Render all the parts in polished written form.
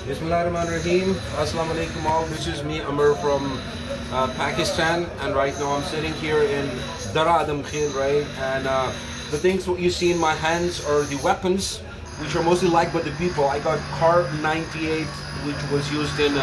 Bismillahirrahmanirrahim. Assalamu alaikum all. This is me, Amr from Pakistan, and right now I'm sitting here in Darra Adam khel, right? And the things what you see in my hands are the weapons, which are mostly liked by the people. I got Kar 98, which was used in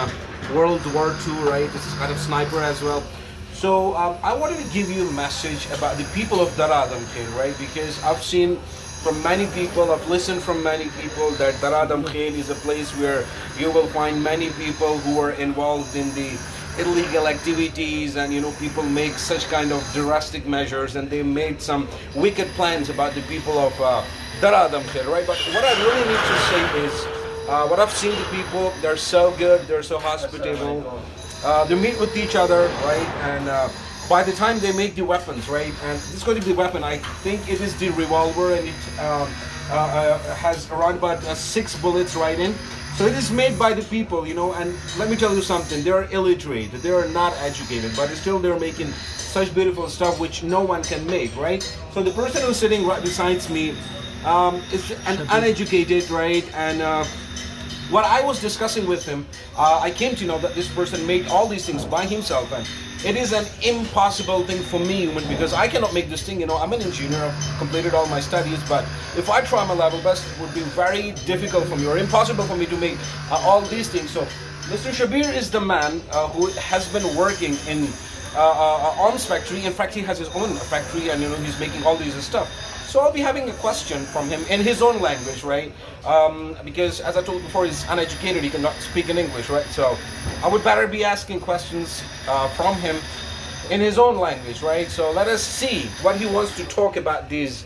World War II, right? This is kind of sniper as well. So I wanted to give you a message about the people of Darra Adam khel, right? Because I've seen from many people, I've listened from many people that Darra Adam khel is a place where you will find many people who are involved in the illegal activities, and people make such kind of drastic measures, and they made some wicked plans about the people of Darra Adam khel, right? But what I really need to say is what I've seen the people, they're so good, they're so hospitable, they meet with each other, right? And by the time they make the weapons, right, and this is going to be the weapon, I think it is the revolver, and it has around about 6 bullets right in. So it is made by the people, and let me tell you something, they are illiterate, they are not educated, but still they're making such beautiful stuff which no one can make, right? So the person who's sitting right beside me is an uneducated, right, and what I was discussing with him, I came to know that this person made all these things by himself, and it is an impossible thing for me, because I cannot make this thing. I'm an engineer, I've completed all my studies, but if I try my level best, it would be very difficult for me, or impossible for me to make all these things. So Mr. Shabir is the man who has been working in arms factory. In fact, he has his own factory, and he's making all these stuff. So I'll be having a question from him in his own language, right? Because as I told you before, he's uneducated, he cannot speak in English, right? So I would better be asking questions from him in his own language, right? So let us see what he wants to talk about these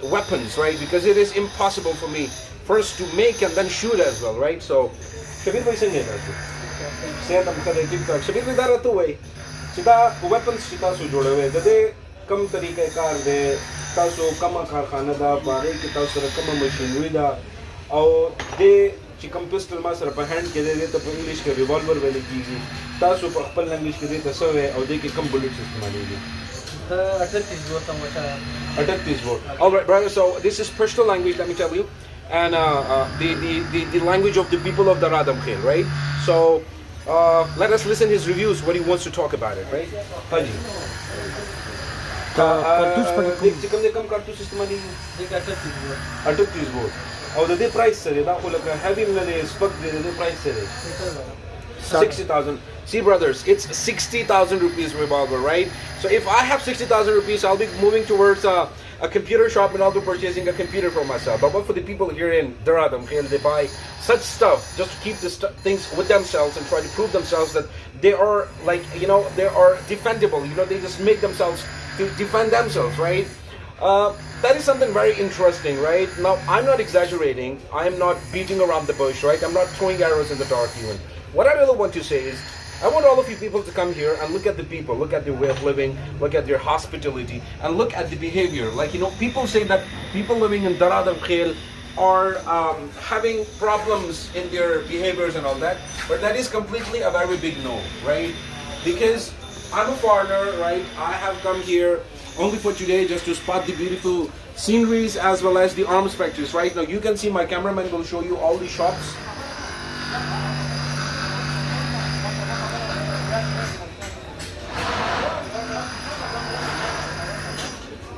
weapons, right? Because it is impossible for me first to make and then shoot as well, right? So Shabir bhai sing hai Shabir bhai dara tu hai sida weapons sita su jode hue dade kam tarike kar de taso kama kharkhana da bare ki taso kama machinery da aur de chikam pistol ma sar pa hand ke de to English ke revolver wale ki taso pa khapal language ke de taso hai aur de ki kam bullets istemali ki 38 bore tamata 38 bore. All right, brother, so this is Pashto language, let me tell you, and the language of the people of Darra Adam khel, right? So let us listen his reviews, what he wants to talk about it, right? Haji चिकन दे कम कारतूस इस्तेमाल नहीं है 38 board और दे price से ना को लगा हैवी में दे स्पक दे प्राइस से 60,000. See brothers, it's 60,000 rupees revolver, right? So if I have 60,000 rupees, I'll be moving towards a computer shop, and I'll be purchasing a computer for myself. But what for the people here in Darra Adam khel, they buy such stuff just to keep the things with themselves and try to prove themselves that they are they are defendable. They just make themselves to defend themselves, right? That is something very interesting, right? Now, I'm not exaggerating. I am not beating around the bush, right? I'm not throwing arrows in the dark even. What I really want to say is, I want all of you people to come here and look at the people, look at their way of living, look at their hospitality, and look at the behavior. Like, people say that people living in Darra Adam khel are having problems in their behaviors and all that, but that is completely a very big no, right? Because I'm a foreigner, right? I have come here only for today just to spot the beautiful sceneries as well as the arms factories, right? Now you can see my cameraman will show you all the shops.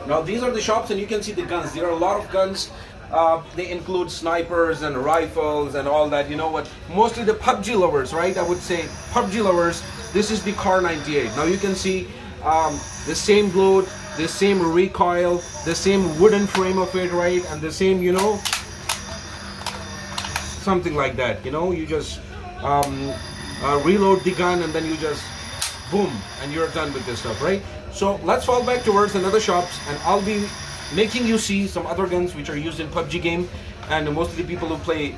Now these are the shops, and you can see the guns. There are a lot of guns. They include snipers and rifles and all that. You know what? Mostly the PUBG lovers, right? I would say PUBG lovers. This is the Kar 98. Now you can see the same load, the same recoil, the same wooden frame of it, right? And the same, something like that. You just reload the gun, and then you just boom, and you're done with this stuff, right? So let's fall back towards another shops, and I'll be making you see some other guns which are used in PUBG game, and mostly people who play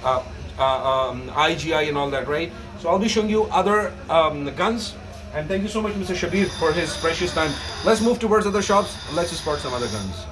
IGI and all that, right? So I'll be showing you other guns, and thank you so much, Mr. Shabir, for his precious time. Let's move towards other shops. Let's spot some other guns.